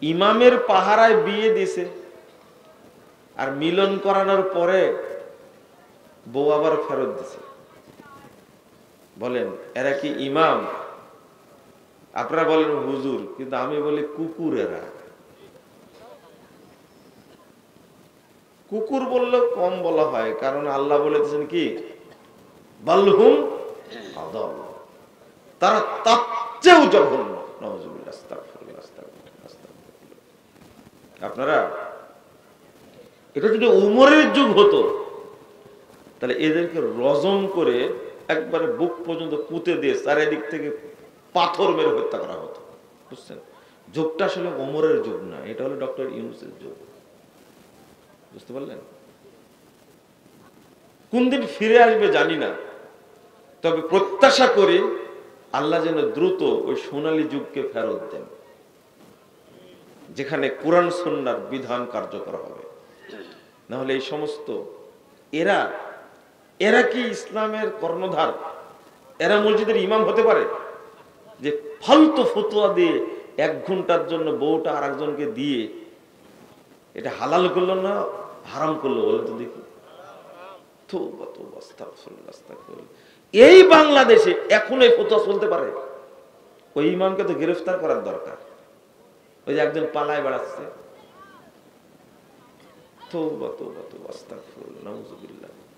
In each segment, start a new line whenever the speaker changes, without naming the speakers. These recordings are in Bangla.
ইমামের পাহারায় বিয়ে দিছে, আর মিলন করানোর পরে বউ আবার ফেরত দিছে। বলেন এরা কি ইমাম? আপনারা বলেন হুজুর, কিন্তু আমি বলি কুকুর। এরা কুকুর বললে কম বলা হয়, কারণ আল্লাহ বলেছেন কি, বালহুম আদাল, তারা তার চেয়েও জঘন্য। নাউযুবিল্লাহ, আস্তাগফিরুল্লাহ, আস্তাগফিরুল্লাহ, আস্তাগফিরুল্লাহ। আপনারা এটা যদি উমরের যুগ হতো, তাহলে এদেরকে রজম করে একবারে বুক পর্যন্ত পুঁতে দিয়ে চারিদিক থেকে পাথর মেরে হত্যা করা হতো। বুঝছেন? যুগটা আসলে ওমরের যুগ না, এটা হলো ডক্টর ইউনূসের যুগ। বুঝতে পারলেন? কোন দিন ফিরে আসবে জানি না, তবে প্রত্যাশা করি আল্লাহ যেন দ্রুত ওই সোনালী যুগকে ফেরত দেন, যেখানে কোরআন সুন্নাহর বিধান কার্যকর হবে। না হলে এই সমস্ত এরা কি ইসলামের কর্ণধার? এরা মসজিদের ইমাম হতে পারে? যে ফালতু ফতোয়া দিয়ে 1 ঘন্টার জন্য বউটা আর একজনকে দিয়ে এটা হালাল করলো না হারাম করলো? বলে তো দেখি। এই বাংলাদেশে এখন এই ফতোয়া চলতে পারে? ওই ইমামকে তো গ্রেফতার করার দরকার। ওই যে একজন পালায় বেড়াচ্ছে।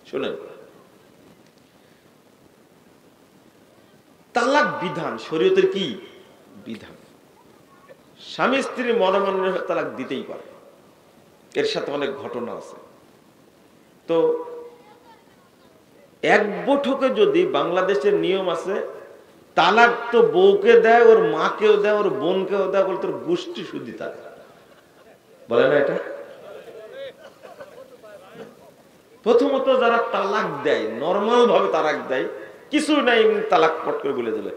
শোনেন, তালাক বিধান শরীয়তের কি বিধান? স্বামী স্ত্রী মনোমান্য তালাক দিতেই পারে, এর সাথে অনেক ঘটনা আছে। তো এক বৈঠকে যদি বাংলাদেশের নিয়ম আছে, তালাক তো বউকে দেয়, ওর মাকেও দেয়, ওর বোনকেও দেয়, বলে তোর গোষ্ঠী শুদ্ধি তার বলে না। এটা প্রথমত যারা তালাক দেয়, নর্মাল ভাবে তালাক দেয়, কিছু নাই তালাক পট করে বলে দিলে,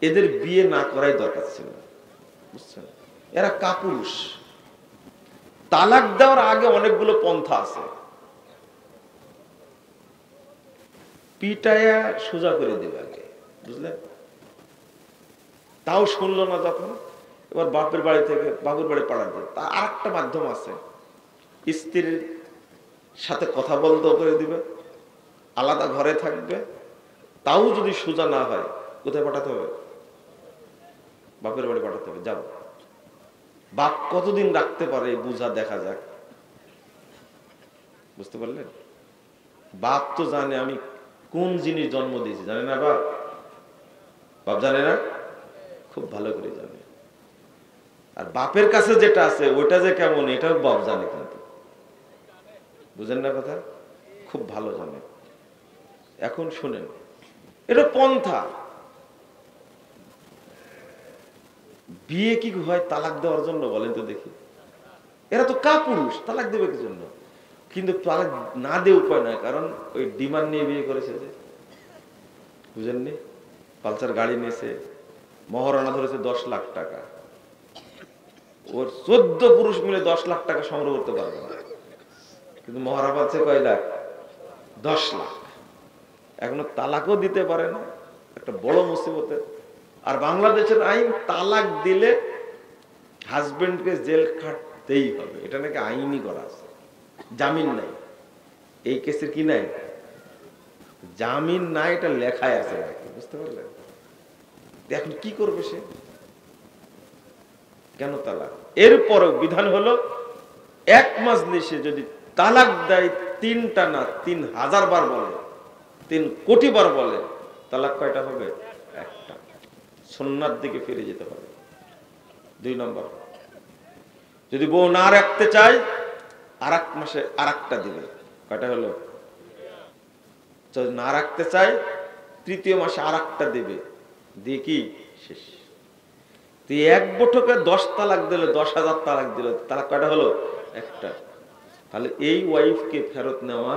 এদের বিয়ে না করাই দরকার ছিল। বুঝছেন? এরা কাপুরুষ। তালাক দেওয়ার আগে অনেকগুলো পন্থা আছে। পিটায়া সোজা করে দেবে আগে, বুঝলেন? তাও শুনলো না যখন, এবার বাপের বাড়ি থেকে বাবুর বাড়ি পাঠা দেবে। তা আর একটা মাধ্যম আছে, স্ত্রীর সাথে কথা বলতেও করে দিবে, আলাদা ঘরে থাকবে। তাও যদি সোজা না হয়, কোথায় পাঠাতে হবে? বাপের বাড়ি পাঠাতে হবে। যাও, বাপ কতদিন রাখতে পারে বুঝা দেখা যাক। বুঝতে পারলেন? বাপ তো জানে আমি কোন জিনিস জন্ম দিয়েছি, জানে না বাপ? বাপ জানে না? খুব ভালো করে জানে। আর বাপের কাছে যেটা আছে ওইটা যে কেমন, এটাও বাপ জানে, কিন্তু বুঝেন না কথা? খুব ভালো জানে। এখন শুনেন, এটা পন্থা। বিয়ে কি হয় তালাক দেওয়ার জন্য? বলেন তো দেখি। এরা তো কাপুরুষ, তালাক দেবে কি জন্য? কিন্তু তালাক না দিয়ে উপায় নাই, কারণ ওই ডিমান্ড নিয়ে বিয়ে করেছে যে, বুঝেননি? পালসার গাড়ি নিয়েছে, মহারণা ধরেছে 10 লাখ টাকা। ওর 14 পুরুষ মিলে 10 লাখ টাকা সংগ্রহ করতে পারবে না, কিন্তু মহারা পাচ্ছে কয় লাখ? 10 লাখ। এখনো তালাকও দিতে পারে না, একটা বড় মুসিবতের। আর বাংলাদেশের আইন, তালাক দিলে হাজবেন্ডকে জেল খাটতেই হবে, এটা নাকি আইনই করা আছে। জামিন নাই। এই কেসের কি নাই? জামিন নাই, এটা লেখায় আছে নাকি। বুঝতে পারলেন? এখন কি করবে সে? কেন তালাক? এরপরও বিধান হলো, 1 মাজলিসে যদি তালাক দেয় 3টা না 3000 বার বলে, 3 কোটি বার বলে, তালাক কয়টা হবে? 1টা। সুন্নাত দিকে ফিরে যেতে হবে। 2 নম্বর, যদি বউ না রাখতে চায়, আর 1 মাসে আর 1টা দিবে। কয়টা হলো? যদি না রাখতে চায়, 3য় মাসে আর 1টা দিবে, দিয়ে কি শেষ। তুই 1 বৈঠকে 10 তালাক দিলে, 10,000 তালাক দিল, তালাক কয়টা হলো? 1টা। তাহলে এই ওয়াইফকে ফেরত নেওয়া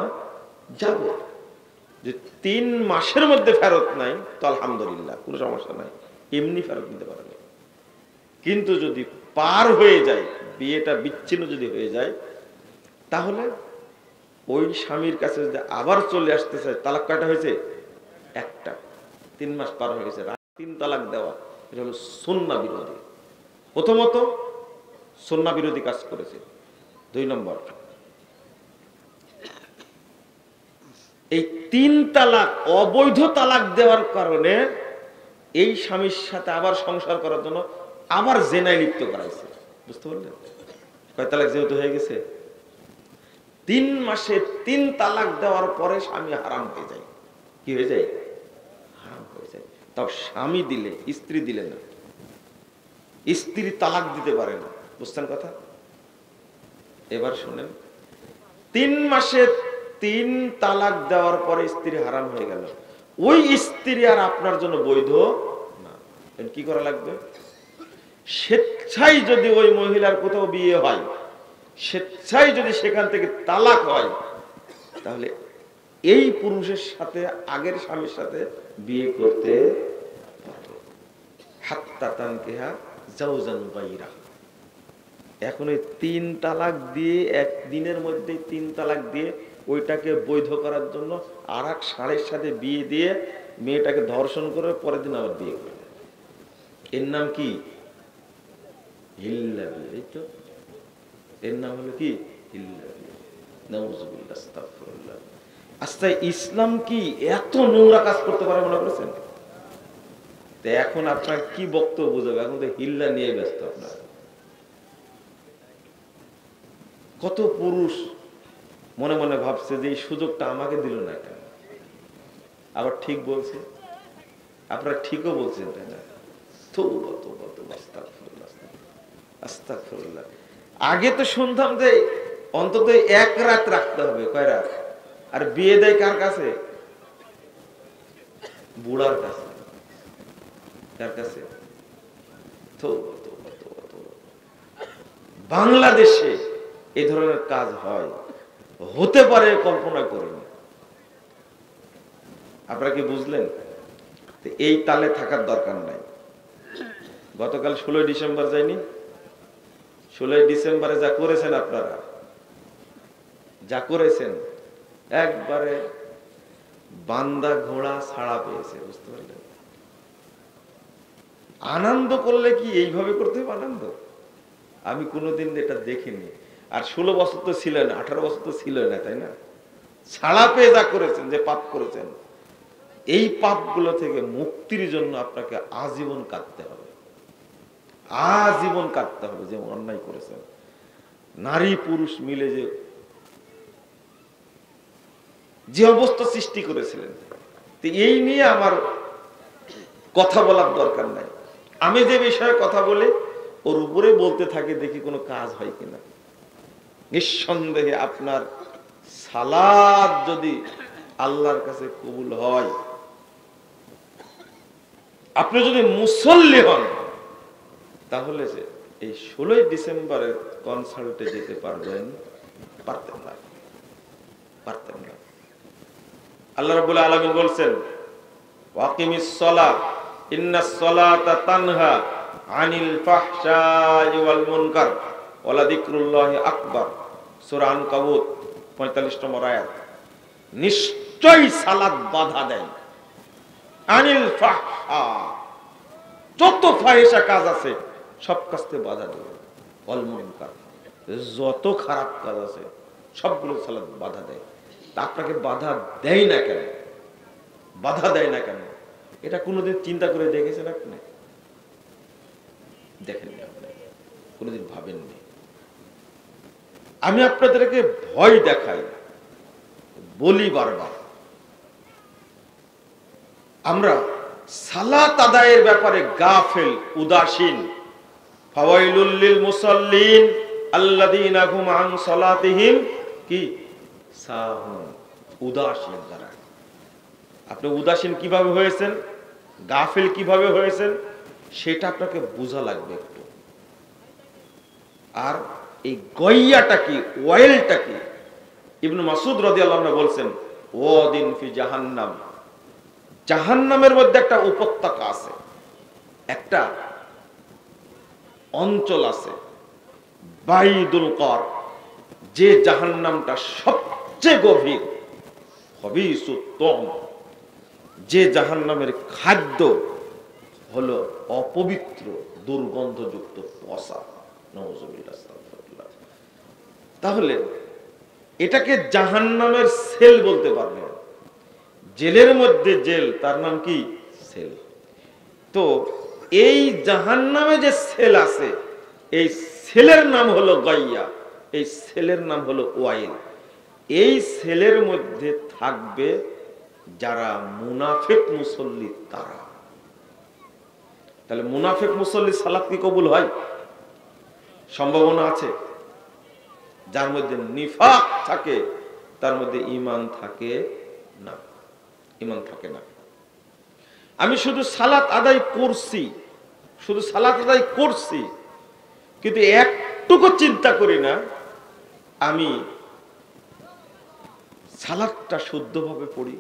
যাবে। যে 3 মাসের মধ্যে ফেরত নাই, তো আলহামদুলিল্লাহ, কোনো সমস্যা নাই, এমনি ফেরত নিতে পারবে। কিন্তু যদি পার হয়ে যায়, বিয়েটা বিচ্ছিন্ন যদি হয়ে যায়, তাহলে ওই স্বামীর কাছে যদি আবার চলে আসতে চায়, তালাক কয়টা হয়েছে? 1টা। 3 মাস পার হয়ে গেছে, 3 তালাক দেওয়া, এটা হলো সুন্নাহ বিরোধী। প্রথমত সুন্নাহ বিরোধী কাজ করেছে। 2 নম্বর, এই 3 তালাক অবৈধ তালাক দেওয়ার কারণে এই স্বামীর সাথে আবার সংসার করার জন্য আবার জেনায় লিপ্ত করাইছে। বুঝতে পারলেন? কয় তালাক যেহেতু হয়ে গেছে, 3 মাসে 3 তালাক দেওয়ার পরে স্বামী হারাম হয়ে যায়। কি হয়ে যায়? হারাম হয়ে যায়। তাও স্বামী দিলে, স্ত্রী দিলে না। স্ত্রী তালাক দিতে পারে না। বুঝছেন কথা? এবার শুনেন, 3 মাসে 3 তালাক দেওয়ার পরে স্ত্রী হারাম হয়ে গেল, ওই স্ত্রী আর আপনার জন্য বৈধ না। কি করা লাগবে? স্বেচ্ছায় যদি ওই মহিলার কোথাও বিয়ে হয়, স্বেচ্ছায় যদি সেখান থেকে তালাক হয়, তাহলে এই পুরুষের সাথে আগের স্বামীর সাথে বিয়ে করতে পারবে। হাত্তা তানকিহা জাওজান গায়রা। এখন এই 3 তালাক দিয়ে, একদিনের মধ্যে 3 তালাক দিয়ে ওইটাকে বৈধ করার জন্য আর এক ষাঁড়ের সাথে বিয়ে দিয়ে মেয়েটাকে ধর্ষণ করে পরের দিন আবার বিয়ে করে। এর নাম কি? হিল্লা বিয়ে। এই তো এর নাম হলো কি? হিল্লা বিয়ে। নাউযুবিল্লাহ, আস্তাগফিরুল্লাহ। আচ্ছা, ইসলাম কি এত নোংরা কাজ করতে পারে মনে করেছেন? তো এখন আপনার কি বক্তব্য বুঝাবে? এখন তো হিল্লা নিয়ে ব্যস্ত আপনার। কত পুরুষ মনে মনে ভাবছে যে এই সুযোগটা আমাকে দিল না কেন? আবার ঠিক বলছে, আপনারা ঠিকও বলছেন, তাই না? আস্তাগফিরুল্লাহ। আগে তো শুনতাম যে অন্তত 1 রাত রাখতে হবে। কয় রাত? আর বিয়ে দেয় কার কাছে? বুড়ার কাছে। কার কাছে? বাংলাদেশে এই ধরনের কাজ হয়, হতে পারে কল্পনা করিনি। আপনারা কি বুঝলেন? এই তালে থাকার দরকার নাই। গতকাল 16 ডিসেম্বর যায়নি? 16 ডিসেম্বরে যা করেছেন আপনারা, যা করেছেন, একবারে বান্দা ঘোড়া ছাড়া পেয়েছে। বুঝতে পারলেন? আনন্দ করলে কি এইভাবে করতে হবে আনন্দ? আমি কোনোদিন এটা দেখিনি। আর 16 বছর তো ছিল না, 18 বছর তো ছিল না, তাই না? ছাড়া পেয়ে যা করেছেন, যে পাপ করেছেন, এই পাপগুলো থেকে মুক্তির জন্য আপনাকে আজীবন কাটতে হবে। আজীবন কাটতে হবে। যে অন্যায় করেছেন, নারী পুরুষ মিলে যে অবস্থা সৃষ্টি করেছিলেন, তো এই নিয়ে আমার কথা বলার দরকার নাই। আমি যে বিষয়ে কথা বলে ওর উপরে বলতে থাকি, দেখি কোনো কাজ হয় কিনা। নিঃসন্দেহে আপনার সালাত যদি আল্লাহর কাছে কবুল হয়, আপনি যদি মুসল্লি হন, তাহলে যে এই 16 ডিসেম্বরের কনসার্টে যেতে পারবেন? পারতেন না, পারতেন না। আল্লাহ রাব্বুল আলামিন বলছেন, ওয়াকিমিস সালাহ ইন্নাস সালাতা তানহা আনিল ফাহশাই ওয়াল মুনকার ওয়ালা যিকরুল্লাহি আকবার। সূরা আনকাবুত 45 নম্বর আয়াত। নিশ্চয়ই সালাত বাধা দেয় আনিল ফাহশা, যত ফাহিশা কাজ আছে সব কাজকে বাধা দেয়। ওয়াল মুনকার, যত খারাপ কাজ আছে সবগুলো সালাত বাধা দেয়। তা আপনাকে বাধা দেয় না কেন? বাধা দেয় না কেন? এটা কোনোদিন চিন্তা করে দেখেছেন আপনি? দেখেননি আপনি, কোনোদিন ভাবেননি। আমি আপনাদেরকে ভয় দেখাই, বলি বারবার, আমরা সালাত আদায়ের ব্যাপারে গাফেল, উদাসীন। ফাওয়াইলুল লিল মুসাল্লিন আল্লাযীনা হুম আন সালাতিহিম কি সাহুন। উদাসীন যারা। আপনি উদাসীন কিভাবে হয়েছেন, গাফেল কিভাবে হয়েছেন, সেটা আপনাকে বোঝা লাগবে একটু। আর এই গইয়াটা কি, ওয়াইলটা কি? ইবনে মাসউদ রাদিয়াল্লাহু আনহু বলছেন, ওয়াদিন ফি জাহান্নাম, জাহান্নামের মধ্যে একটা উপত্যকা আছে, একটা অঞ্চল আছে, বাইদুল কর, যে জাহান্নামটা সবচেয়ে গভীর, খবিসুত্তম, যে জাহান্নামের খাদ্য হলো অপবিত্র দুর্গন্ধযুক্ত পচা। নাউযুবিল্লাহ, আস্তাগফিরুল্লাহ। তাহলে এটাকে জাহান্নামের সেল বলতে পারবেন। জেলের মধ্যে জেল, তার নাম কি? সেল। তো এই জাহান্নামে যে সেল আছে, এই সেলের নাম হলো গাইয়া, এই সেলের নাম হলো ওয়াইল। এই সেলের মধ্যে থাকবে যারা মুনাফিক মুসল্লি, তারা। তাহলে মুনাফিক মুসল্লি সালাত কি কবুল হয়? সম্ভাবনা আছে। যার মধ্যে নিফাক থাকে তার মধ্যে ঈমান থাকে না, ঈমান থাকে না। আমি শুধু সালাত আদায় করছি, শুধু সালাত আদায় করছি, কিন্তু একটুকু চিন্তা করি না আমি সালাতটা শুদ্ধভাবে পড়ি,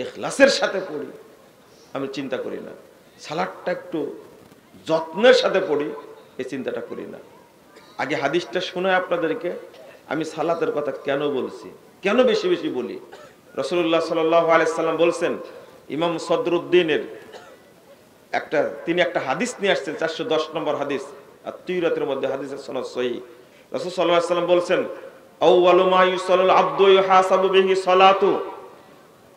ইখলাসের সাথে পড়ি। আমি চিন্তা করি না সালাতটা একটু যত্নের সাথে পড়ি, এই চিন্তাটা করি না। আগে হাদিসটা শুনে আপনাদেরকে আমি সালাতের কথা কেন বলছি, কেন বেশি বেশি বলি। রাসূলুল্লাহ সাল্লাল্লাহু আলাইহি সাল্লাম বলছেন, ইমাম সদরুদ্দিনের তিনি একটা হাদিস নিয়ে আসছেন, 410 নম্বর হাদিস, আর তিরাতের মধ্যে হাদিসের সনদ সহিহ। রাসূল সাল্লাল্লাহু আলাইহি সাল্লাম বলছেন, আউয়ালু মা ইউসাল্লুল আবদু ইউহাসাবু বিহি সালাতু,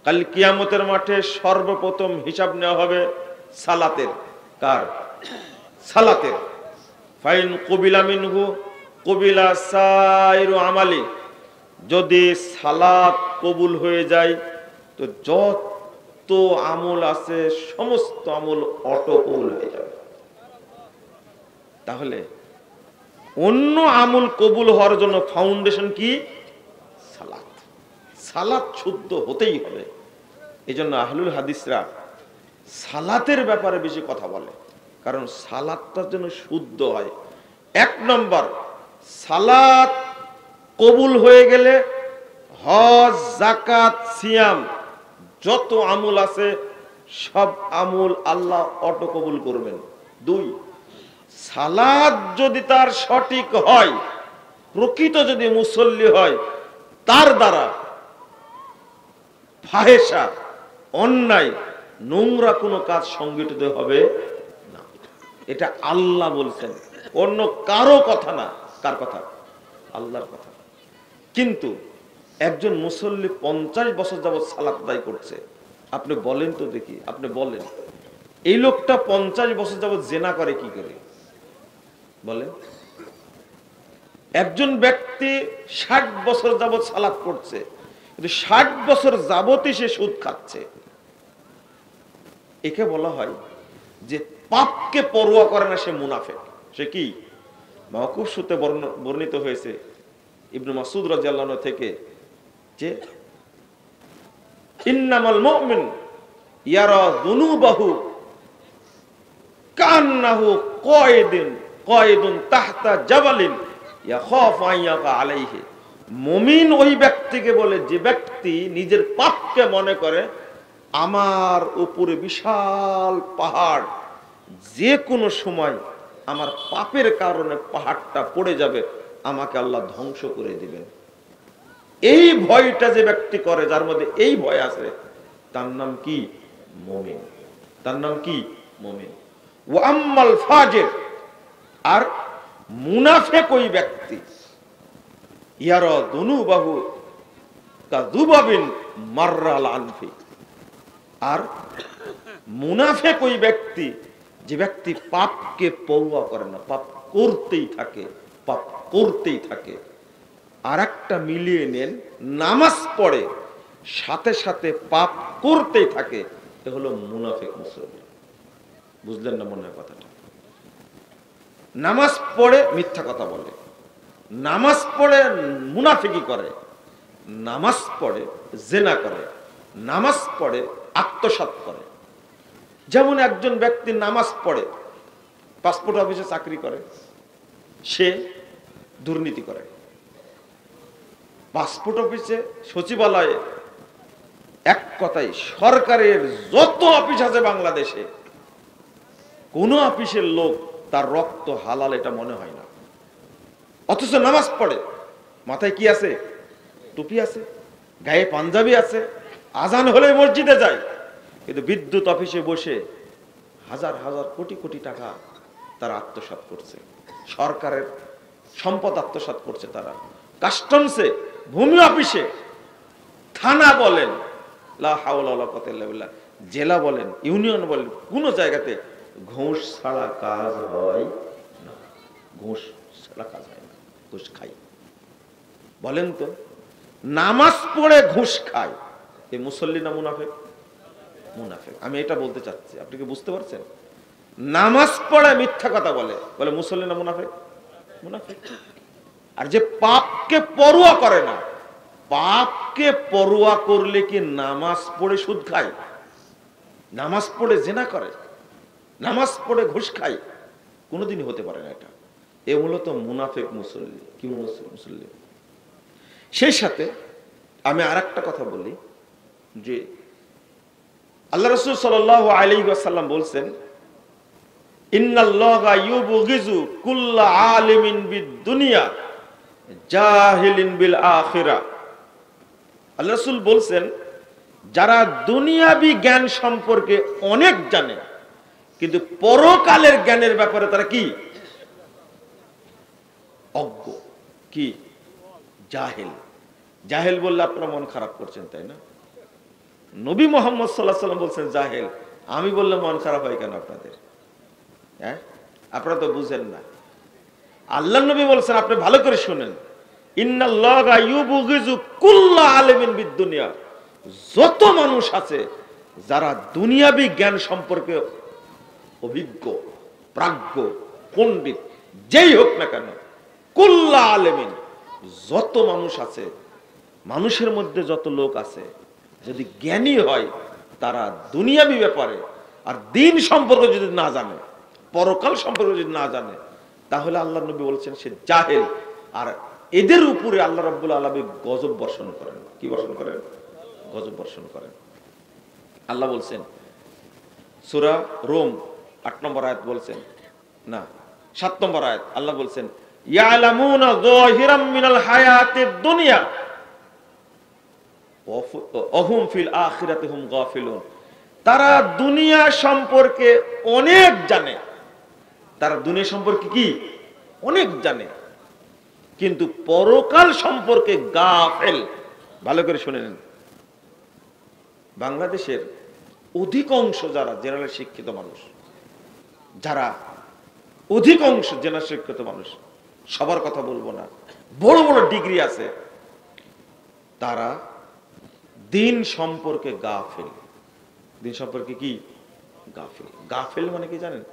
কাল কিয়ামতের মাঠে সর্বপ্রথম হিসাব নেওয়া হবে সালাতের। কার? সালাতের। ফাইন কুবিলা মিনহু কুবিলা সাইরু আমালি, যদি সালাত কবুল হয়ে যায় তো যত আমল আছে সমস্ত আমল অটো কবুল হয়ে যাবে। তাহলে অন্য আমল কবুল হওয়ার জন্য ফাউন্ডেশন কি? সালাত। সালাত শুদ্ধ হতেই হবে। এই জন্য আহলুল হাদিসরা সালাতের ব্যাপারে বেশি কথা বলে, কারণ সালাতটা যেন শুদ্ধ হয়। 1 নম্বর, সালাত কবুল হয়ে গেলে হজ, যাকাত, সিয়াম যত আমল আছে সব আমল আল্লাহ অটো কবুল করবেন। 2, সালাত যদি তার সঠিক হয়, প্রকৃত যদি মুসল্লি হয়, তার দ্বারা ফাহেশা, অন্যায়, নোংরা কোনো কাজ সংগঠিত হবে না। এটা আল্লাহ বলছেন, অন্য কারো কথা না। কার কথা? আল্লাহর কথা। কিন্তু একজন মুসল্লি 50 বছর যাবত সালাত আদায় করছে, আপনি বলেন তো দেখি, আপনি বলেন এই লোকটা 50 বছর যাবত জিনা করে কি করে? বলেন। একজন ব্যক্তি 60 বছর যাবত সালাত করছে, কিন্তু 60 বছর যাবতই সে সুদ খাচ্ছে। একে বলা হয় যে পাপকে পরোয়া করে না, সে মুনাফিক। সে কি? মাওকুফ সূত্রে বর্ণিত হয়েছে ইবনে মাসউদ রাদিয়াল্লাহু আনহু থেকে যে ইন্নামাল মুমিন ইয়ারা যুনুবাহু কান্নাহু কায়দুন তাহতা জাবালিন ইয়াখাফু আন ইয়াকা আলাইহি। মুমিন ওই ব্যক্তিকে বলে যে ব্যক্তি নিজের পাপকে মনে করে আমার উপরে বিশাল পাহাড়, যে কোনো সময় আমার পাপের কারণে পাহাড়টা পড়ে যাবে, আমাকে আল্লাহ ধ্বংস করে দিবেন। এই ভয়টা যে ব্যক্তি করে, যার মধ্যে এই ভয় আছে, তার নাম কি? মুমিন। তার নাম কি? মুমিন। ওয়া আম্মাল ফাজির, আর মুনাফিক ওই ব্যক্তি ইয়ারা যুনুবাহু কাযুবাবিন মাররাল আনফি, আর মুনাফিক ওই ব্যক্তি যে ব্যক্তি পাপকে পরোয়া করে না, পাপ করতেই থাকে, পাপ করতেই থাকে। আর একটা মিলিয়ে নেন, নামাজ পড়ে সাথে সাথে পাপ করতেই থাকে, এটা হলো মুনাফিক মুসলমান। বুঝলেন না মনে হয় কথাটা? নামাজ পড়ে মিথ্যা কথা বলে, নামাজ পড়ে মুনাফিকি করে, নামাজ পড়ে জিনা করে, নামাজ পড়ে আত্মসাৎ করে। যেমন একজন ব্যক্তি নামাজ পড়ে, পাসপোর্ট অফিসে চাকরি করে, সে দুর্নীতি করে। পাসপোর্ট অফিসে, সচিবালয়ে, এক কথায় সরকারের যত অফিস আছে বাংলাদেশে, কোন অফিসের লোক তার রক্ত হালাল এটা মনে হয় না। অথচ নামাজ পড়ে, মাথায় কি আছে? টুপি আছে, গায়ে পাঞ্জাবি আছে, আজান হলে মসজিদে যায়, কিন্তু বিদ্যুৎ অফিসে বসে হাজার হাজার কোটি কোটি টাকা তারা আত্মসাৎ করছে। সরকারের সম্পদ আত্মসাৎ করছে তারা, কাস্টমসে, ভূমি অফিসে, থানা বলেন, লা হাওলা ওয়ালা কুওয়াতা ইল্লা বিল্লাহ, জেলা বলেন, ইউনিয়ন বলেন, কোন জায়গাতে ঘুষ ছাড়া কাজ হয় না। ঘুষ ছাড়া কাজ হয় না, ঘুষ খাই। বলেন তো, নামাজ পড়ে ঘুষ খায়, এই মুসল্লি না মুনাফিক? মুনাফিক। আমি এটা বলতে চাচ্ছি, আপনি কি বুঝতে পারছেন? নামাজ পড়ে মিথ্যা কথা বলে, বলে মুসল্লি না মুনাফিক? মুনাফিক। আর যে পাপকে পরোয়া করে না, পাপকে পরোয়া করলে কি নামাজ পড়ে সুদ খায়, নামাজ পড়ে জিনা করে, নামাজ পড়ে ঘুষ খায়? কোনোদিনই হতে পারে না। এটা এ মূলত মুনাফিক মুসল্লি। কি মুসল্লি? সেই সাথে আমি আরেকটা কথা বলি যে আল্লাহ রাসূল সাল্লাল্লাহু আলাইহি ওয়াসাল্লাম বলছেন, ইন্নাল্লাহা ইউবগিজু কুল্লা আলিমিন বিদ-দুনিয়া জাহিলিন বিল আখিরাহ। আল্লাহ রাসূল বলছেন, যারা দুনিয়াবি জ্ঞান সম্পর্কে অনেক জানে কিন্তু পরকালের জ্ঞানের ব্যাপারে তারা কি? অজ্ঞ। কি? জাহেল। জাহেল বললে আপনারা মন খারাপ করছেন, তাই না? নবী মুহাম্মদ সাল্লাল্লাহু আলাইহি ওয়াসাল্লাম বলছেন জাহেল, আমি বললে মন খারাপ হয় কেন আপনাদের? হ্যাঁ, আপনারা তো বুঝেন না। আল্লাহর নবী বলছেন, আপনি ভালো করে শুনেন, ইন্নাল্লাহা ইউবগিজু কুল্লা আলিমিন বিদ-দুনিয়া, যত মানুষ আছে যারা দুনিয়াবি জ্ঞান সম্পর্কে অভিজ্ঞ, প্রাজ্ঞ, পণ্ডিত, যেই হোক না কেন, কুল্লা আলিমিন, যত মানুষ আছে, মানুষের মধ্যে যত লোক আছে, যদি জ্ঞানী হয়, তারা দুনিয়াবি ব্যাপারে আর দিন সম্পর্কে যদি না জানে, পরকাল সম্পর্কে যদি না জানে, তাহলে আল্লাহ নবী বলছেন সে জাহেল। আর এদের উপরে আল্লাহ রাব্বুল আলামিন গজব বর্ষণ করেন। কি বর্ষণ করেন? গজব বর্ষণ করেন। আল্লাহ বলছেন সূরা রোম 8 নম্বর আয়াত বলছেন, না 7 নম্বর আয়াত, আল্লাহ বলছেন, ইয়ালামুনা যাহিরাম মিনাল হায়াতিদ দুনিয়া ওয়া হুম ফিল আখিরাতি হুম গাফিলুন। তারা দুনিয়া সম্পর্কে অনেক জানে, তারা দুনিয়া সম্পর্কে কি? অনেক জানে, কিন্তু পরকাল সম্পর্কে গাফেল। ভালো করে শুনে নেন, বাংলাদেশের অধিকাংশ যারা জেনারেল শিক্ষিত মানুষ, যারা অধিকাংশ জেনারেল শিক্ষিত মানুষ, সবার কথা বলবো না, বড় বড় ডিগ্রি আছে, তারা দিন সম্পর্কে গাফেল। দিন সম্পর্কে কি? গাফেল। গাফেল মানে কি জানেন?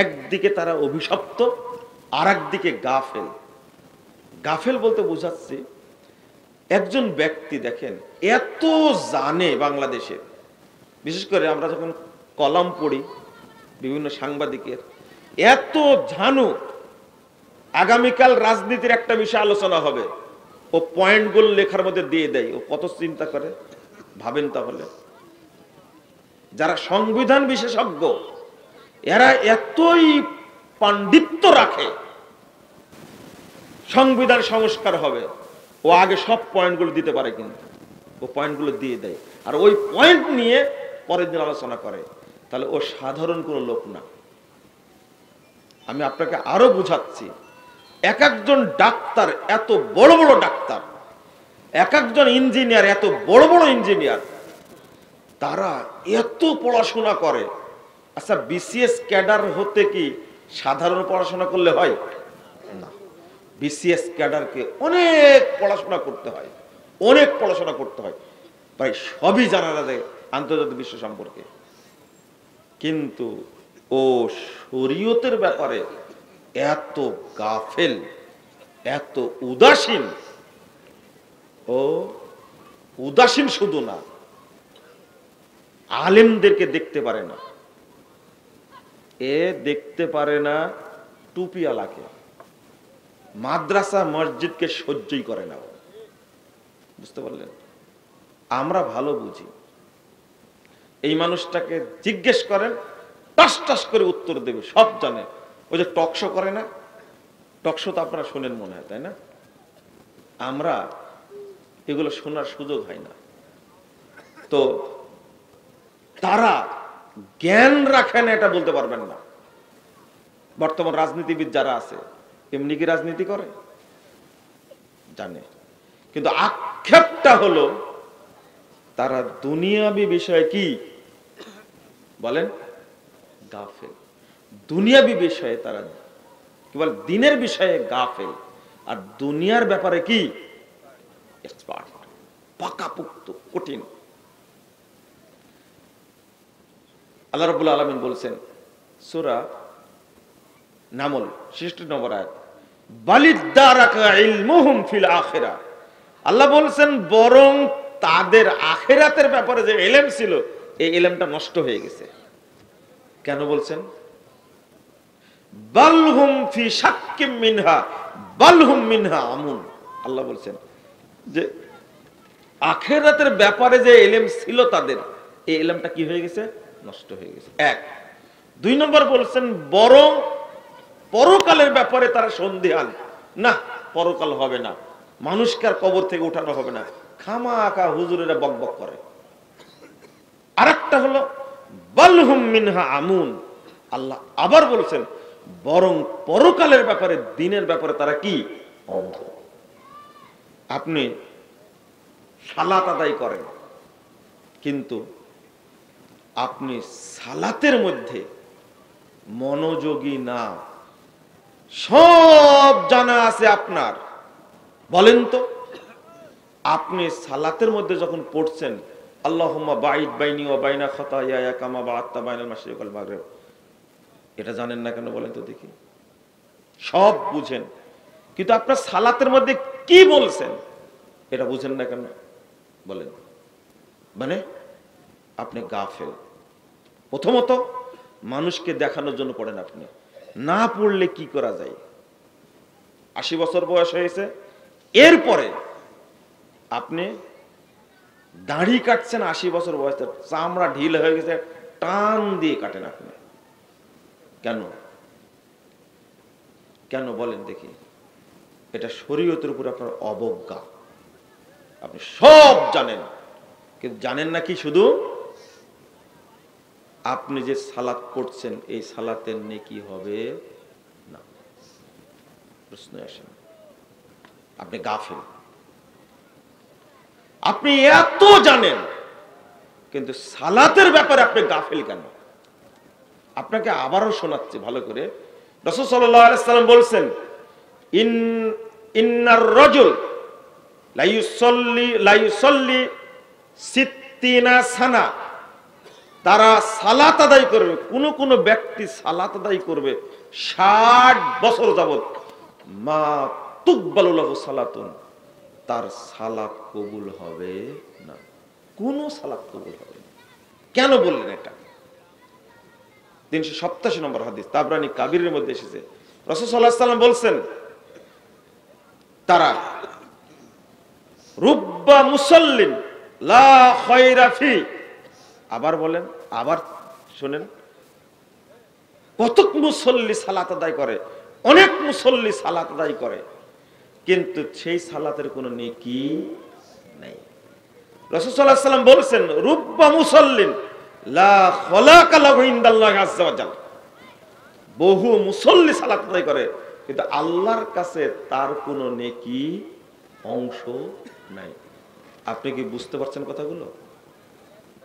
একদিকে তারা অভিশপ্ত, আর একদিকে গাফেল। গাফেল বলতে বোঝাচ্ছে, একজন ব্যক্তি দেখেন এত জানে বাংলাদেশের, বিশেষ করে আমরা যখন কলাম পড়ি বিভিন্ন সাংবাদিকের, এত জানো, আগামীকাল রাজনীতির একটা বিষয় আলোচনা হবে, ও পয়েন্টগুলো লেখার মধ্যে দিয়ে দেয়। ও কত চিন্তা করে ভাবেন তাহলে। যারা সংবিধান বিশেষজ্ঞ, এরা এতই পাণ্ডিত্য রাখে, সংবিধান সংস্কার হবে, ও আগে সব পয়েন্টগুলো দিতে পারে, কিন্তু ও পয়েন্টগুলো দিয়ে দেয়, আর ওই পয়েন্ট নিয়ে পরের দিন আলোচনা করে। তাহলে ও সাধারণ কোনো লোক না। আমি আপনাকে আরো বুঝাচ্ছি, এক একজন ডাক্তার, এত বড় বড় ডাক্তার, এক একজন ইঞ্জিনিয়ার, এত বড় বড় ইঞ্জিনিয়ার, তারা এত পড়াশোনা করে। আচ্ছা, বিসিএস ক্যাডার হতে কি সাধারণ পড়াশোনা করলে হয়? না, বিসিএস ক্যাডারকে অনেক পড়াশোনা করতে হয়, অনেক পড়াশোনা করতে হয়, প্রায় সবই জানা যায় আন্তর্জাতিক বিশ্ব সম্পর্কে। কিন্তু ও শরীয়তের ব্যাপারে এত গাফেল, এত উদাসীন। ও উদাসীন শুধু না, আলেমদেরকে দেখতে পারে না, এ দেখতে পারে না টুপিওয়ালাকে, মাদ্রাসা মসজিদকে সহ্যই করে না। বুঝতে পারলেন? আমরা ভালো বুঝি। এই মানুষটাকে জিজ্ঞেস করেন, টাস টাস করে উত্তর দেবে, সব জানে। ওই যে টকশো করে না, টকশো তো আপনারা শোনেন মনে হয়, তাই না? আমরা এগুলো শোনার সুযোগ হয় না। তো তারা জ্ঞান রাখেন এটা বলতে পারবেন না। বর্তমান রাজনীতিবিদ যারা আছে, এমনি কি রাজনীতি করে? জানে, কিন্তু আক্ষেপটা হলো তারা দুনিয়াবি বিষয়ে কি বলেন, গাফেল। দুনিয়াবি বিষয়ে তারা কি বলে, দিনের বিষয়ে গাফেল, আর দুনিয়ার ব্যাপারে কি এক্সপার্ট, পাকাপোক্ত, কঠিন। আল্লাহ রাব্বুল আলামিন বলছেন সূরা নামল 66 নম্বর আয়াত, বালিদ্দারাকা ইলমুহুম ফিল আখিরাহ। আল্লাহ বলছেন বরং তাদের আখিরাতের ব্যাপারে যে ইলম ছিল, এই ইলমটা নষ্ট হয়ে গেছে। কেন বলছেন? বালহুম ফি শাক্কিম মিনহা বালহুম মিনহা আমুন। আল্লাহ বলছেন যে আখিরাতের ব্যাপারে যে ইলম ছিল তাদের, এই ইলমটা কি হয়ে গেছে? নষ্ট হয়ে গেছে। এক। দুই নম্বর বলছেন বরং পরকালের ব্যাপারে তারা সন্দিহান, না পরকাল হবে না, মানুষকে আর কবর থেকে উঠানো হবে না, খামাখা হুজুরেরা বকবক করে। আরেকটা হলো বালহুম মিনহা আমুন। আল্লাহ আবার বলছেন বরং পরকালের ব্যাপারে, দিনের ব্যাপারে তারা কি অন্ধ। আপনি সালাত আদায় করেন, কিন্তু আপনি সালাতের মধ্যে মনোযোগী না, সব জানা আছে আপনার, বলেন তো আপনি সালাতের মধ্যে যখন পড়ছেন আল্লাহুম্মা বাঈদ বাইনি ওয়া বাইনা খাতায়ায়া কামা বা'আদতা বাইনাল মাশরিকি ওয়াল মাগরিব, এটা জানেন না কেন বলেন তো দেখি? সব বুঝেন, কিন্তু আপনার সালাতের মধ্যে কি বলছেন এটা বুঝেন না কেন বলেন? মানে আপনি গাফেল। প্রথমত মানুষকে দেখানোর জন্য পড়েন, আপনি না পড়লে কি করা যায়? 80 বছর বয়স হয়েছে, এরপরে আপনি দাড়ি কাটছেন, 80 বছর বয়সে চামড়া ঢিল হয়ে গেছে, টান দিয়ে কাটেন আপনি। কেন? কেন বলেন দেখি? এটা শরীয়তের উপর আপনার অবজ্ঞা। আপনি সব জানেন, কিন্তু জানেন না কি শুধু আপনি যে সালাত পড়ছেন এই সালাতের নেকি হবে না। প্রশ্ন আসেন, আপনি গাফেল। আপনি এত জানেন, কিন্তু সালাতের ব্যাপারে আপনি গাফেল কেন? আপনাকে আবারও শোনাচ্ছি ভালো করে। রাসূল সাল্লাল্লাহু আলাইহি সাল্লাম বলছেন ইন্নার রাজুল লা ইউসাল্লি সিত্তিনা সানা, তারা সালাত আদায় করবে, কোন ব্যক্তি সালাত আদায় করবে 60 বছর যাবত, মা তুকবালু লাহু সালাতুন, তার সালাত কবুল হবে না, কোন সালাত কবুল হবে না। কেন বললেন এটা? 387 নম্বর হাদিস, তাবরানী কাবীরের মধ্যে এসেছে। রাসূল সাল্লাল্লাহু আলাইহি সাল্লাম বলছেন তারা রুব্বা মুসাল্লিন লা খায়রা ফি, আবার বলেন, আবার শুনেন, কতক মুসল্লি সালাত আদায় করে, অনেক মুসল্লি সালাত আদায় করে, কিন্তু সেই সালাতের কোনো নেকি নাই। রাসূল সাল্লাল্লাহু আলাইহি সাল্লাম বলেছেন রুব্বা মুসাল্লিন লা খলাকা লাহু ইনদাল্লাহি আযজা ওয়া জাল, বহু মুসল্লি সালাত আদায় করে, কিন্তু আল্লাহর কাছে তার কোনো নেকি অংশ নাই। আপনি কি বুঝতে পারছেন কথাগুলো?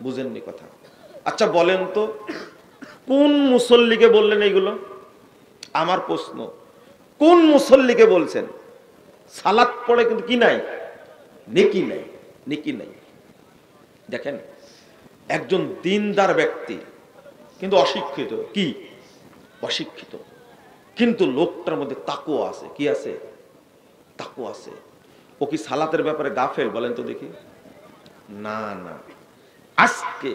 বুঝেননি কথা? আচ্ছা বলেন তো কোন মুসল্লিকে বললেন এইগুলো? আমার প্রশ্ন, কোন মুসল্লিকে বলছেন সালাত পড়ে কিন্তু কি নাই? নেকি নাই, নেকি নাই। দেখেন একজন দিনদার ব্যক্তি কিন্তু অশিক্ষিত, কি অশিক্ষিত, কিন্তু লোকটার মধ্যে তাকওয়া আছে। কি আছে? তাকওয়া আছে। ও কি সালাতের ব্যাপারে গাফেল বলেন তো দেখি? না না। আজকে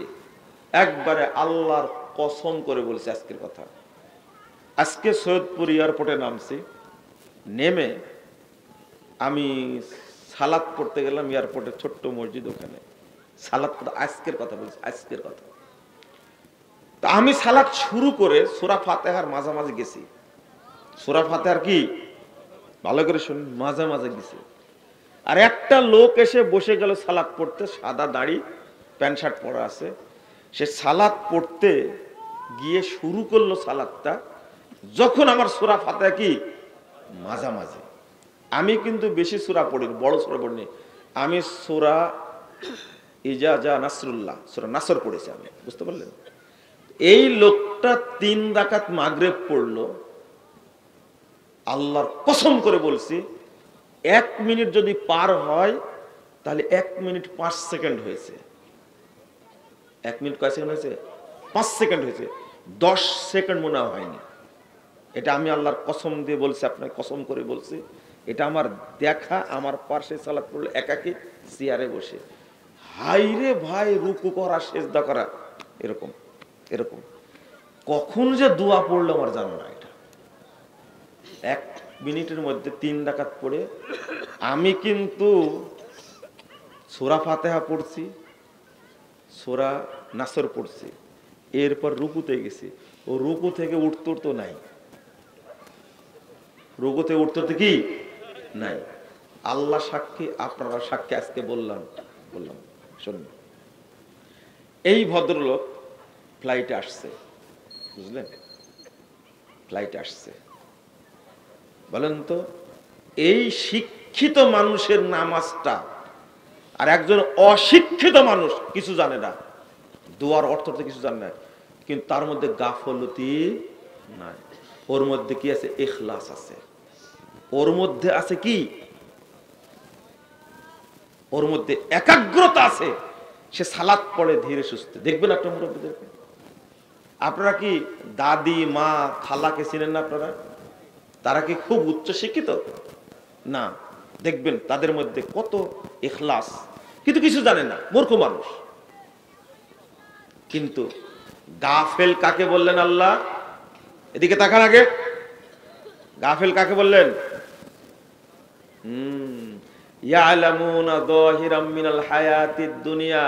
একবারে আল্লাহর কসম করে বলছে আজকের কথা, আজকে সৈয়দপুর এয়ারপোর্টে নামছি, নেমে আমি সালাত পড়তে গেলাম এয়ারপোর্টের ছোট্ট মসজিদ, ওখানে সালাত পড়তে, আজকের কথা বলছি, আজকের কথা। তা আমি সালাত শুরু করে সূরা ফাতিহার মাঝামাঝি গেছি। সূরা ফাতিহার কি ভালো করে শুনুন, মাঝামাঝি গেছি। আর একটা লোক এসে বসে গেল সালাত পড়তে, সাদা দাড়ি, প্যান্ট শার্ট পরা আছে। সে সালাত পড়তে গিয়ে শুরু করলো সালাতটা, যখন আমার সূরা ফাতিহা কি মাঝামাঝি। আমি কিন্তু বেশি সূরা পড়ি, বড় সূরা পড়িনি। আমি সূরা ইজা জা নাসরুল্লাহ, সূরা নাসর পড়েছি আমি, বুঝতে পারলেন? এই লোকটা 3 রাকাত মাগরিব পড়লো, আল্লাহর কসম করে বলছি 1 মিনিট যদি পার হয় তাহলে 1 মিনিট 5 সেকেন্ড হয়েছে। 1 মিনিট কয় সেকেন্ড হয়েছে? 5 সেকেন্ড হয়েছে। 10 সেকেন্ড মনে হয়নি। এটা আমি আল্লাহর কসম দিয়ে বলছি, আপনাকে কসম করে বলছি। এটা আমার দেখা, আমার পাশে সালাত পড়লে একাকি চেয়ারে বসে, হাইরে ভাই, রুকু করা, সেজদা করা, এরকম এরকম। কখন যে দোয়া পড়লো আমার জানা না। এটা 1 মিনিটের মধ্যে 3 রাকাত পড়ে আমি কিন্তু সূরা ফাতিহা পড়ছি, সূরা নাসর পড়ছি, এরপর রুকুতে গেছি। ও রুকু থেকে উঠতে নাই, রুকুতে উঠতে কি নাই। আল্লাহ সাক্ষী, আপনারা সাক্ষী, আজকে বললাম শুনুন। এই ভদ্রলোক ফ্লাইটে আসছে, বুঝলেন? ফ্লাইটে আসছে। বলেন তো, এই শিক্ষিত মানুষের নামাজটা আর একজন অশিক্ষিত মানুষ কিছু জানে না, দোয়ার অর্থটা কিছু জানে না, কিন্তু তার মধ্যে গাফলতি নাই। ওর মধ্যে কি আছে? ইখলাস আছে। ওর মধ্যে আছে কি? ওর মধ্যে একাগ্রতা আছে। সে সালাত পড়ে ধীরে সুস্থে। দেখবেন আপনার মুরব্বীদেরকে, আপনারা কি দাদি, মা, খালাকে চিনেন না আপনারা? তারা কি খুব উচ্চ শিক্ষিত? না। দেখবেন তাদের মধ্যে কত ইখলাস, কিন্তু কিছু জানে না, মূর্খ মানুষ। কিন্তু গাফেল কাকে বললেন আল্লাহ? এদিকে তাকান আগে। গাফেল কাকে বললেন? ইয়ালামুনা যাহিরাম মিনাল হায়াতিদ দুনিয়া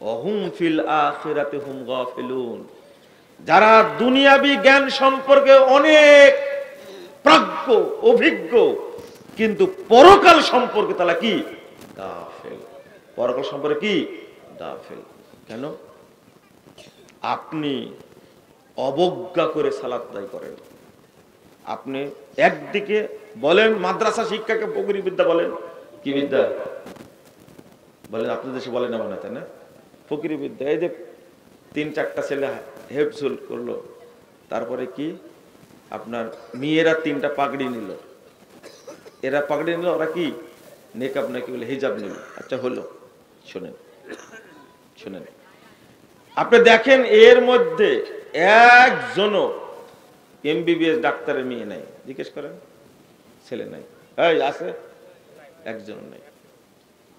ওয়া হুম ফিল আখিরাতি হুম গাফিলুন। যারা দুনিয়াবি জ্ঞান সম্পর্কে অনেক প্রাজ্ঞ, অভিজ্ঞ, কিন্তু পরকাল সম্পর্কে তারা কি? গাফেল। পরকাল সম্পর্কে কি? গাফেল। কেন? আপনি অবজ্ঞা করে সালাত আদায় করেন। আপনি একদিকে বলেন মাদ্রাসা শিক্ষাকে ফকিরি বিদ্যা বলেন, কি বিদ্যা বলেন? আপনাদের দেশে বলে না মনে হয়, তাই না? ফকিরি বিদ্যা। এই যে 3-4টা ছেলে হেফজুল করলো, তারপরে কি আপনার মেয়েরা 3টা পাগড়ি নিল, এরা পাগড়ি নিল, ওরা কি নেকাব নাকি বলে হিজাব নিল। আচ্ছা হলো, শোনেন শোনেন, আপনি দেখেন এর মধ্যে একজনও এমবিবিএস ডাক্তারের মেয়ে নাই, জিজ্ঞেস করেন, ছেলে নাই। এই আছে? একজন নাই।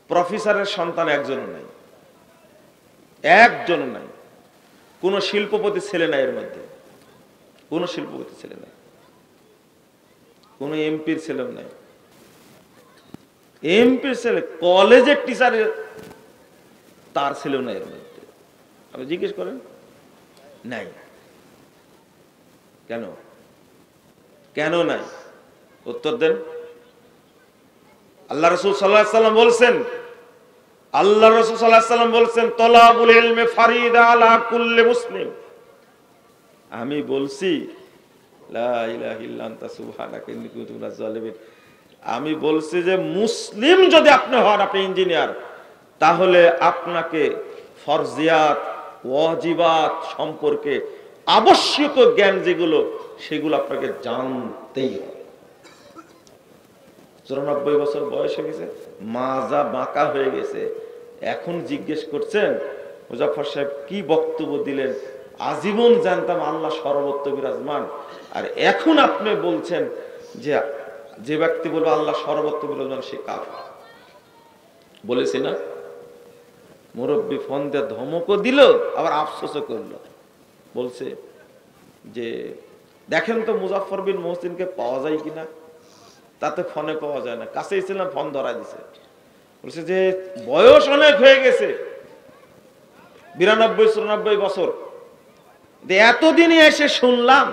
প্রফেসরের সন্তান একজনও নাই, একজনও নাই। কোন শিল্পপতি ছেলে নাই এর মধ্যে, কোন শিল্পপতি ছেলে নাই, কোন এমপির ছেলেও নাই। এমপির ছেলে, কলেজের টিচারের তার ছেলেও নাই এর মধ্যে। আপনি জিজ্ঞেস করেন, নাই। কেন? কেন নাই? উত্তর দেন। আল্লাহ রাসূল সাল্লাল্লাহু আলাইহি ওয়াসাল্লাম বলছেন, আল্লাহ রাসূল সাল্লাল্লাহু আলাইহি ওয়াসাল্লাম বলছেন, তলাবুল ইলমি ফারিদা আলা কুল্লি মুসলিম। আমি বলছি লা ইলাহা ইল্লা আনতা সুবহানাকা ইন্নী কুনতু মিনাজ জালিমিন। আমি বলছি যে মুসলিম যদি আপনি হন, আপনি ইঞ্জিনিয়ার, তাহলে আপনাকে ফরজিয়াত, ওয়াজিবাত সম্পর্কে আবশ্যক জ্ঞান যেগুলো, সেগুলো আপনাকে জানতেই হবে। 94 বছর বয়স হয়ে গেছে, মাজা বাঁকা হয়ে গেছে, এখন জিজ্ঞেস করছেন মুজাফফর সাহেব কি বক্তব্য দিলেন? আজীবন জানতাম আল্লাহ সর্বত্র বিরাজমান, আর এখন আপনি বলছেন যে যে ব্যক্তি বলবে আল্লাহ সর্বত্র বিরাজমান সে কাফের। বলেছি না? মুরব্বী ফোন দিয়ে ধমকও দিল, আবার আফসোসও করলো। বলছে যে দেখেন তো মুজাফফর বিন মুহসিনকে পাওয়া যায় কিনা। তাতে ফোনে পাওয়া যায় না, কাছেই ছিলাম, ফোন ধরা দিছে। বলছে যে বয়স অনেক হয়ে গেছে, 92-94 বছর, এতদিনে এসে শুনলাম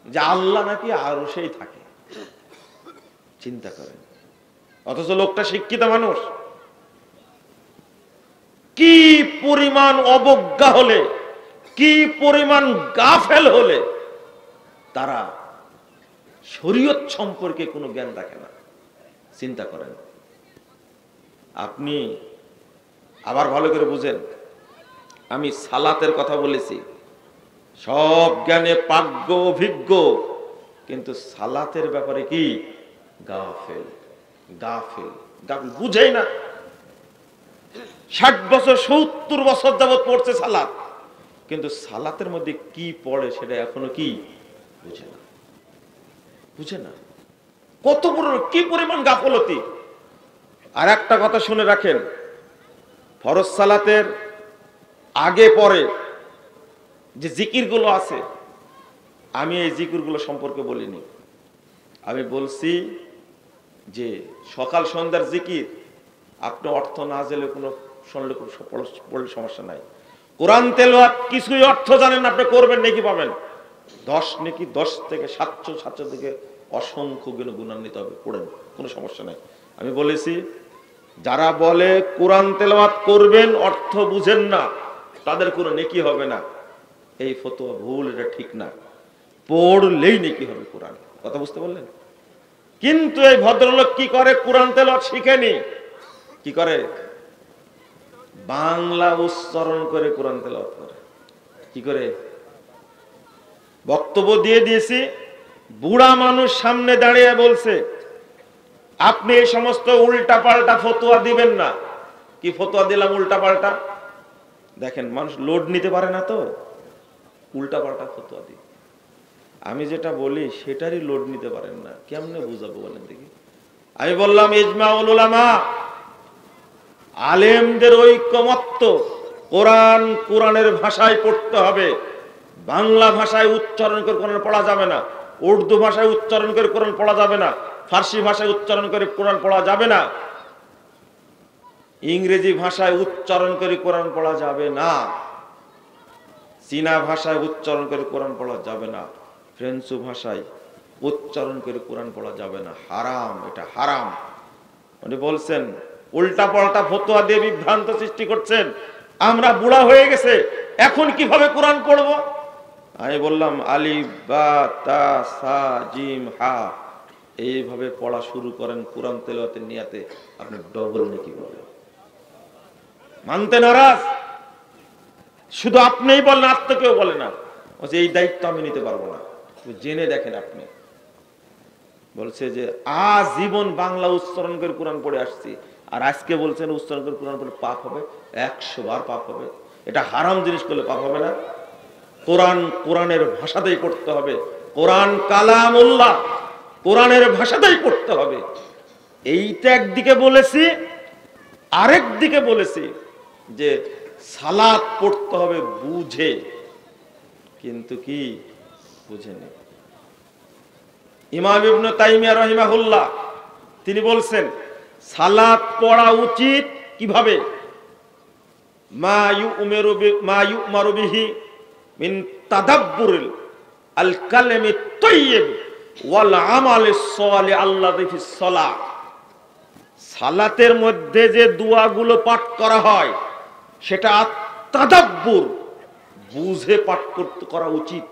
যে আল্লাহ নাকি আরো সেই থাকে। চিন্তা করেন, অথচ লোকটা শিক্ষিত মানুষ। কি পরিমাণ অবজ্ঞা হলে, কি পরিমাণ গাফেল হলে তারা শরীয়ত সম্পর্কে কোনো জ্ঞান রাখে না। চিন্তা করেন। আপনি আবার ভালো করে বুঝেন, আমি সালাতের কথা বলেছি, সব জ্ঞানে প্রাজ্ঞ অভিজ্ঞ, কিন্তু সালাতের ব্যাপারে কি গাফেল। গাফেল গাফেল বুঝেই না। 60 বছর 70 বছর যাবত পড়ছে সালাত, কিন্তু সালাতের মধ্যে কি পড়ে সেটা এখনো কি বুঝে না। বুঝে না কত বড় কি পরিমাণ গাফলতি। আর একটা কথা শুনে রাখেন, ফরজ সালাতের আগে পরে যে জিকিরগুলো আছে, আমি এই জিকিরগুলো সম্পর্কে বলিনি। আমি বলছি যে সকাল সন্ধ্যার জিকির আপনি অর্থ না জেনে কোনো শুনলে পড়লে সমস্যা নাই। কোরআন তেলাওয়াত কিছুই অর্থ জানেন আপনি, করবেন নেকি পাবেন 10 নেকি, 10 থেকে 700 থেকে অসংখ্য গুণান্বিত হবে, পড়েন, কোনো সমস্যা নাই। আমি বলেছি যারা বলে কোরআন তেলাওয়াত করবেন অর্থ বুঝেন না, তাদের কোনো নেকি হবে না, এই ফতোয়া ভুল, এটা ঠিক না। পড়লেই নেকি হবে কোরআন, কথা বুঝতে বললেন? কিন্তু এই ভদ্রলোক কি করে, কোরআন তেলাওয়াত শিখেনি, কি করে বাংলা উচ্চারণ করে কোরআন তেলাওয়াত করে। কি করে? বক্তব্য দিয়ে দিয়েছি, বুড়া মানুষ সামনে দাঁড়িয়ে বলছে আপনি এই সমস্ত উল্টা পাল্টা ফতোয়া দিবেন না। কি ফতোয়া দিলাম উল্টা পাল্টা? দেখেন মানুষ লোড নিতে পারে না, তো উল্টা পাল্টা ফতোয়া দিই। আমি যেটা বলি সেটারই লোড নিতে পারেন না, কেমনে বুঝাবো বলেন দেখি? আমি বললাম ইজমাউল উলামা, আলেমদের ঐকমত্য, কোরআনের ভাষায় পড়তে হবে, বাংলা ভাষায় উচ্চারণ করে কোরআন পড়া যাবে না, উর্দু ভাষায় উচ্চারণ করে কোরআন পড়া যাবে না, ফার্সি ভাষায় উচ্চারণ করে কোরআন পড়া যাবে না, ইংরেজি ভাষায় উচ্চারণ করে কোরআন পড়া যাবে না, চীনা ভাষায় উচ্চারণ করে কোরআন পড়া যাবে না, ফ্রেঞ্চ ভাষায় উচ্চারণ করে কোরআন পড়া যাবে না, হারাম, এটা হারাম। উনি বলছেন উল্টা পাল্টা ফতোয়া দিয়ে বিভ্রান্ত সৃষ্টি করছেন, আমরা বুড়া হয়ে গেছে, এখন কিভাবে কোরআন পড়ব? আমি বললাম আলিফ বা তা সা জিম হা এইভাবে পড়া শুরু করেন কোরআন তেলাওয়াতের নিয়াতে, আপনি ডবল নেকি পাবেন। মানতে নারাজ, শুধু আপনিই বলেন, আর তো কেউ বলে না। এই দায়িত্ব আমি নিতে পারবো না। জেনে দেখেন, আপনি বলছে যে আজীবন বাংলা উচ্চারণ করে কোরআন পড়ে আসছি, আর আজকে বলছেন উচ্চারণ করে কোরআন পড়লে পাপ হবে, 100 বার পাপ হবে। এটা হারাম জিনিস করলে পাপ হবে না? কোরআনের ভাষাতেই পড়তে হবে, কোরআন কালামুল্লাহ, কোরআনের ভাষাতেই পড়তে হবে। এইটা একদিকে বলেছি, আরেক দিকে বলেছি যে সালাত পড়তে হবে বুঝে, কিন্তু কি বুঝেনি। ইমাম ইবনে তাইমিয়া রাহিমাহুল্লাহ তিনি বলছেন সালাত পড়া উচিত কিভাবে, মা ইউমারু বিহি মিন তাদাব্বুরিল আল কালামিত তাইয়্যিব ওয়াল আমালিস সালিহ আল্লাযী ফিস সালাহ। সালাতের মধ্যে যে দোয়াগুলো পাঠ করা হয় সেটা তাদাব্বুর, বুঝে পাঠ করা উচিত,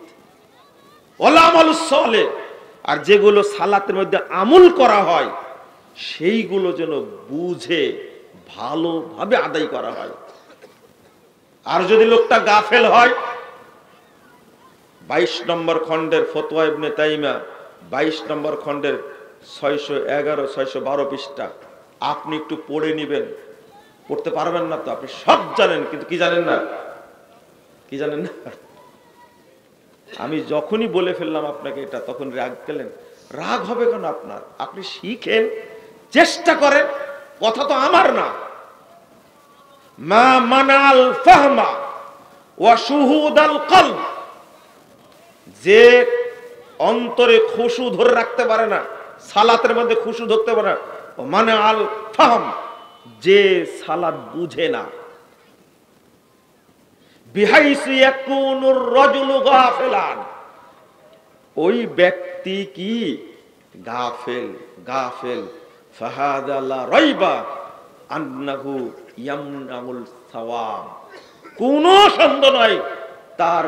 ওয়াল আমালুস সালিহ, আর যেগুলো সালাতের মধ্যে আমল করা হয় সেইগুলো যেন বুঝে ভালোভাবে আদায় করা হয়। আর যদি লোকটা গাফেল হয়, 22 নম্বর খণ্ডের ফতোয়া ইবনে তাইমিয়া 22 নম্বর খণ্ডের 611 612 পৃষ্ঠা আপনি একটু পড়ে নিবেন। পড়তে পারবেন না তো, আপনি সব জানেন, কিন্তু কি জানেন না? কি জানেন না? আমি যখনই বলে ফেললাম আপনাকে এটা, তখন রাগ গেলেন। রাগ হবে কেন আপনার? আপনি শিখেন, চেষ্টা করেন, কথা তো আমার না। মা মানাল ফাহমা ওয়া শুহুদাল কলব, যে অন্তরে খুশু ধরে রাখতে পারে না, সালাতের মধ্যে খুশু ধরতে পারে না, মানে আল ফাহম, যে সালাত বুঝে না, বিহাইসু ইয়াকুনুর রাজুলু গাফিলান, ওই ব্যক্তি কি গাফেল। ফাহাদা লা রাইবা আন্নাহু ইয়ামনাউল সাওয়াব, কোনো সন্দেহ নাই তার